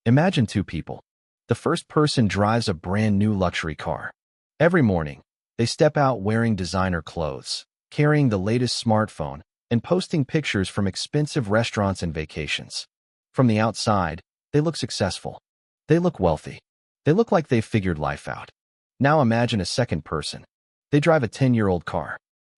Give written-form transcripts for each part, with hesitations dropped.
Imagine two people. The first person drives a brand new luxury car. Every morning, they step out wearing designer clothes, carrying the latest smartphone, and posting pictures from expensive restaurants and vacations. From the outside, they look successful. They look wealthy. They look like they've figured life out. Now imagine a second person. They drive a 10-year-old car.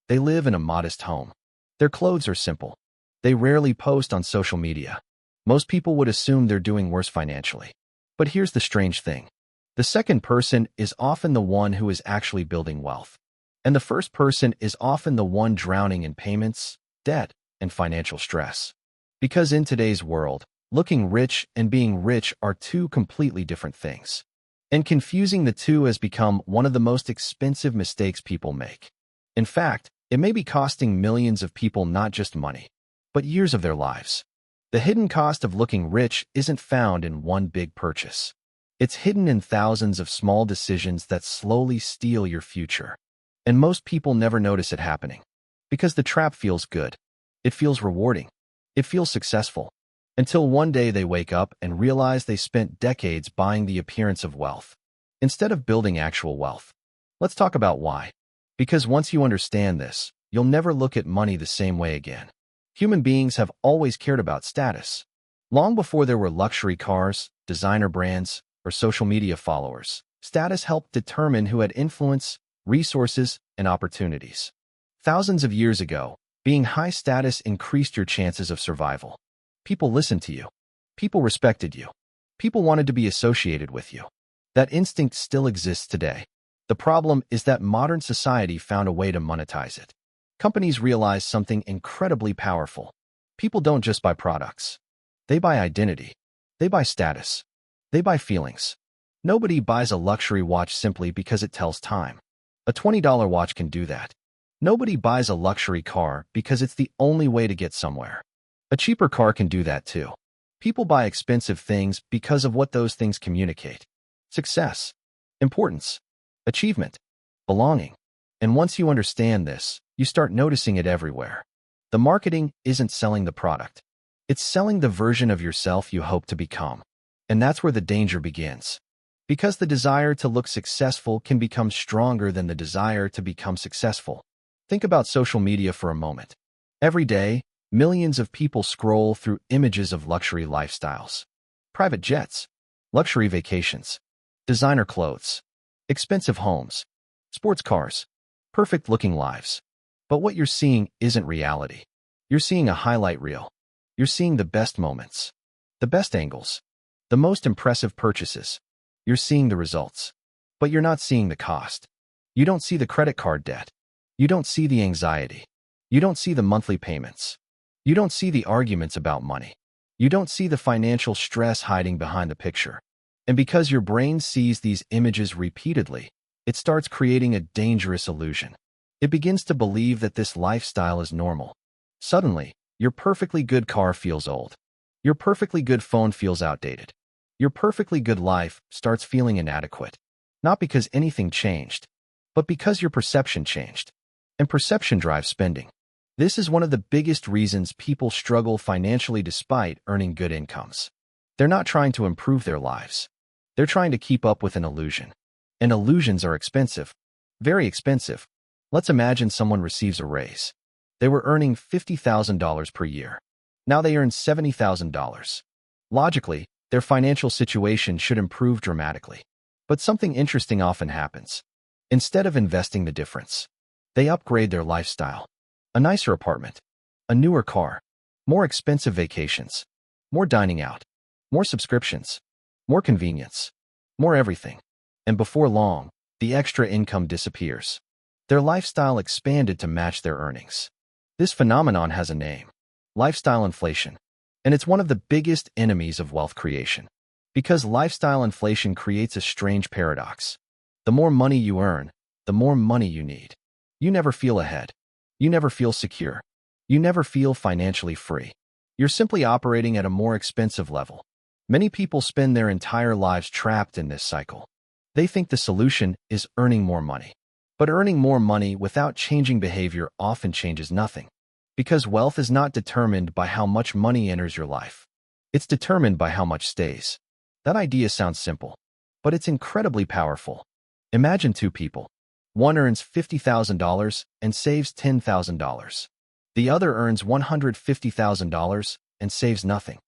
They live in a modest home. Their clothes are simple. They rarely post on social media. Most people would assume they're doing worse financially. But here's the strange thing. The second person is often the one who is actually building wealth. And the first person is often the one drowning in payments, debt, and financial stress. Because in today's world, looking rich and being rich are two completely different things. And confusing the two has become one of the most expensive mistakes people make. In fact, it may be costing millions of people not just money, but years of their lives. The hidden cost of looking rich isn't found in one big purchase. It's hidden in thousands of small decisions that slowly steal your future. And most people never notice it happening. Because the trap feels good. It feels rewarding. It feels successful. Until one day they wake up and realize they spent decades buying the appearance of wealth, instead of building actual wealth. Let's talk about why. Because once you understand this, you'll never look at money the same way again. Human beings have always cared about status. Long before there were luxury cars, designer brands, or social media followers, status helped determine who had influence, resources, and opportunities. Thousands of years ago, being high status increased your chances of survival. People listened to you. People respected you. People wanted to be associated with you. That instinct still exists today. The problem is that modern society found a way to monetize it. Companies realize something incredibly powerful. People don't just buy products. They buy identity. They buy status. They buy feelings. Nobody buys a luxury watch simply because it tells time. A $20 watch can do that. Nobody buys a luxury car because it's the only way to get somewhere. A cheaper car can do that too. People buy expensive things because of what those things communicate. Success, importance, achievement, belonging. And once you understand this, you start noticing it everywhere. The marketing isn't selling the product. It's selling the version of yourself you hope to become. And that's where the danger begins. Because the desire to look successful can become stronger than the desire to become successful. Think about social media for a moment. Every day, millions of people scroll through images of luxury lifestyles. Private jets, luxury vacations, designer clothes, expensive homes, sports cars, perfect-looking lives. But what you're seeing isn't reality. You're seeing a highlight reel. You're seeing the best moments, the best angles, the most impressive purchases. You're seeing the results. But you're not seeing the cost. You don't see the credit card debt. You don't see the anxiety. You don't see the monthly payments. You don't see the arguments about money. You don't see the financial stress hiding behind the picture. And because your brain sees these images repeatedly, it starts creating a dangerous illusion. It begins to believe that this lifestyle is normal. Suddenly, your perfectly good car feels old. Your perfectly good phone feels outdated. Your perfectly good life starts feeling inadequate. Not because anything changed, but because your perception changed. And perception drives spending. This is one of the biggest reasons people struggle financially despite earning good incomes. They're not trying to improve their lives. They're trying to keep up with an illusion. And illusions are expensive. Very expensive. Let's imagine someone receives a raise. They were earning $50,000 per year. Now they earn $70,000. Logically, their financial situation should improve dramatically. But something interesting often happens. Instead of investing the difference, they upgrade their lifestyle. A nicer apartment, a newer car, more expensive vacations, more dining out, more subscriptions, more convenience, more everything. And before long, the extra income disappears. Their lifestyle expanded to match their earnings. This phenomenon has a name: lifestyle inflation. And it's one of the biggest enemies of wealth creation. Because lifestyle inflation creates a strange paradox. The more money you earn, the more money you need. You never feel ahead. You never feel secure. You never feel financially free. You're simply operating at a more expensive level. Many people spend their entire lives trapped in this cycle. They think the solution is earning more money. But earning more money without changing behavior often changes nothing. Because wealth is not determined by how much money enters your life. It's determined by how much stays. That idea sounds simple, but it's incredibly powerful. Imagine two people. One earns $50,000 and saves $10,000. The other earns $150,000 and saves nothing.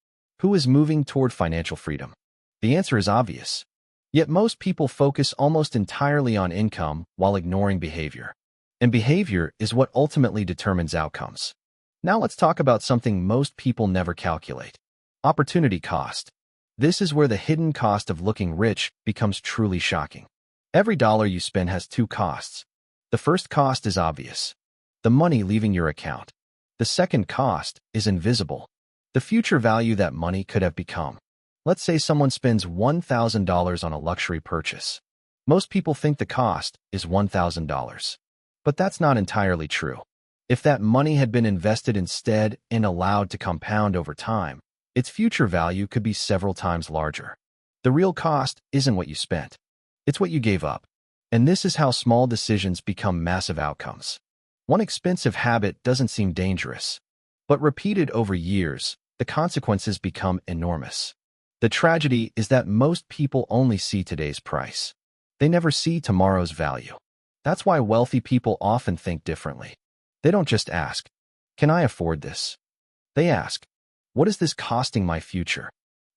Who is moving toward financial freedom? The answer is obvious. Yet most people focus almost entirely on income while ignoring behavior. And behavior is what ultimately determines outcomes. Now let's talk about something most people never calculate. Opportunity cost. This is where the hidden cost of looking rich becomes truly shocking. Every dollar you spend has two costs. The first cost is obvious. The money leaving your account. The second cost is invisible. The future value that money could have become. Let's say someone spends $1,000 on a luxury purchase. Most people think the cost is $1,000. But that's not entirely true. If that money had been invested instead and allowed to compound over time, its future value could be several times larger. The real cost isn't what you spent. It's what you gave up. And this is how small decisions become massive outcomes. One expensive habit doesn't seem dangerous, but repeated over years, the consequences become enormous. The tragedy is that most people only see today's price. They never see tomorrow's value. That's why wealthy people often think differently. They don't just ask, "Can I afford this?" They ask, "What is this costing my future?"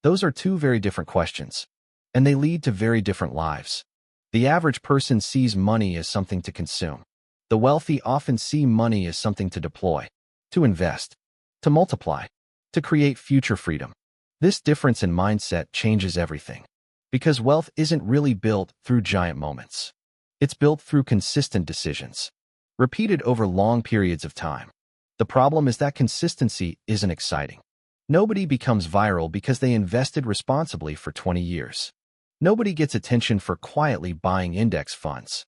Those are two very different questions, and they lead to very different lives. The average person sees money as something to consume. The wealthy often see money as something to deploy, to invest, to multiply, to create future freedom. This difference in mindset changes everything, because wealth isn't really built through giant moments. It's built through consistent decisions, repeated over long periods of time. The problem is that consistency isn't exciting. Nobody becomes viral because they invested responsibly for 20 years. Nobody gets attention for quietly buying index funds.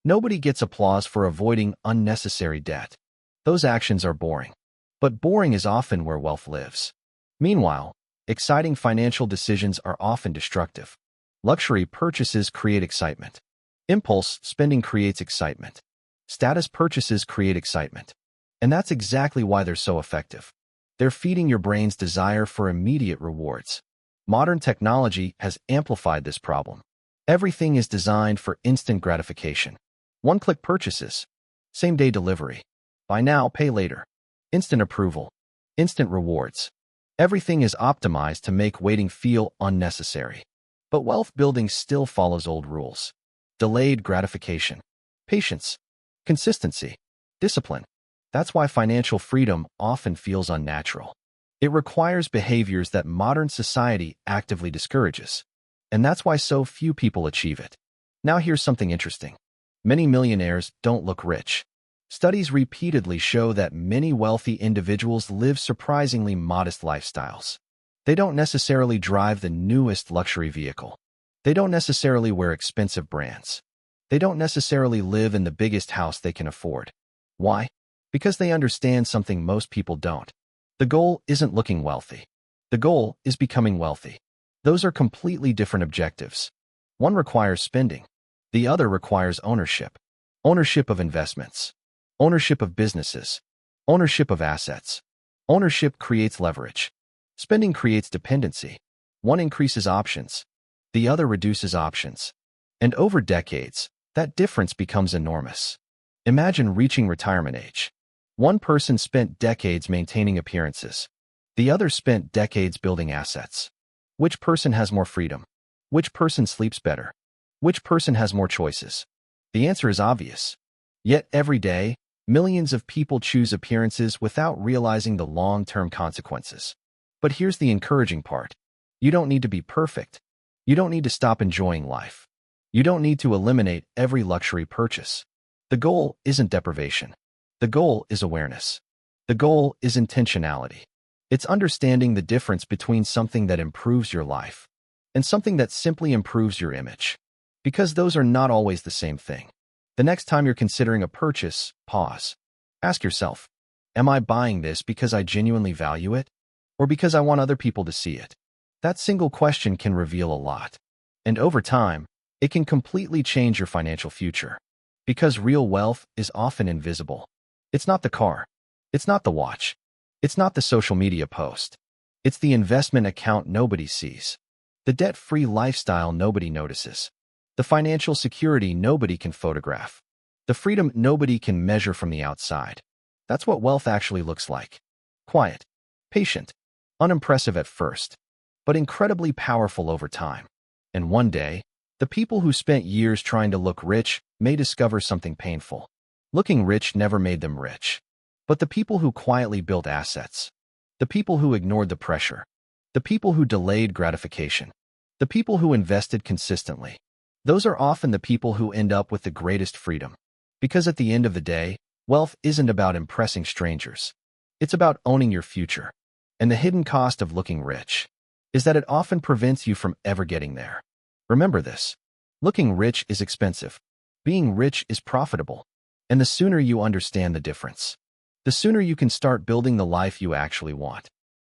Nobody gets applause for avoiding unnecessary debt. Those actions are boring. But boring is often where wealth lives. Meanwhile, exciting financial decisions are often destructive. Luxury purchases create excitement. Impulse spending creates excitement. Status purchases create excitement. And that's exactly why they're so effective. They're feeding your brain's desire for immediate rewards. Modern technology has amplified this problem. Everything is designed for instant gratification. One-click purchases, same-day delivery, buy now, pay later, instant approval, instant rewards. Everything is optimized to make waiting feel unnecessary. But wealth building still follows old rules. Delayed gratification, patience, consistency, discipline. That's why financial freedom often feels unnatural. It requires behaviors that modern society actively discourages. And that's why so few people achieve it. Now here's something interesting. Many millionaires don't look rich. Studies repeatedly show that many wealthy individuals live surprisingly modest lifestyles. They don't necessarily drive the newest luxury vehicle. They don't necessarily wear expensive brands. They don't necessarily live in the biggest house they can afford. Why? Because they understand something most people don't. The goal isn't looking wealthy. The goal is becoming wealthy. Those are completely different objectives. One requires spending. The other requires ownership. Ownership of investments. Ownership of businesses. Ownership of assets. Ownership creates leverage. Spending creates dependency. One increases options. The other reduces options. And over decades, that difference becomes enormous. Imagine reaching retirement age. One person spent decades maintaining appearances. The other spent decades building assets. Which person has more freedom? Which person sleeps better? Which person has more choices? The answer is obvious. Yet every day, millions of people choose appearances without realizing the long-term consequences. But here's the encouraging part. You don't need to be perfect. You don't need to stop enjoying life. You don't need to eliminate every luxury purchase. The goal isn't deprivation. The goal is awareness. The goal is intentionality. It's understanding the difference between something that improves your life and something that simply improves your image. Because those are not always the same thing. The next time you're considering a purchase, pause. Ask yourself, am I buying this because I genuinely value it, or because I want other people to see it? That single question can reveal a lot. And over time, it can completely change your financial future. Because real wealth is often invisible. It's not the car. It's not the watch. It's not the social media post. It's the investment account nobody sees. The debt-free lifestyle nobody notices. The financial security nobody can photograph. The freedom nobody can measure from the outside. That's what wealth actually looks like. Quiet, patient, unimpressive at first, but incredibly powerful over time. And one day, the people who spent years trying to look rich may discover something painful. Looking rich never made them rich. But the people who quietly built assets, the people who ignored the pressure, the people who delayed gratification, the people who invested consistently, those are often the people who end up with the greatest freedom. Because at the end of the day, wealth isn't about impressing strangers. It's about owning your future. And the hidden cost of looking rich is that it often prevents you from ever getting there. Remember this. Looking rich is expensive. Being rich is profitable. And the sooner you understand the difference, the sooner you can start building the life you actually want.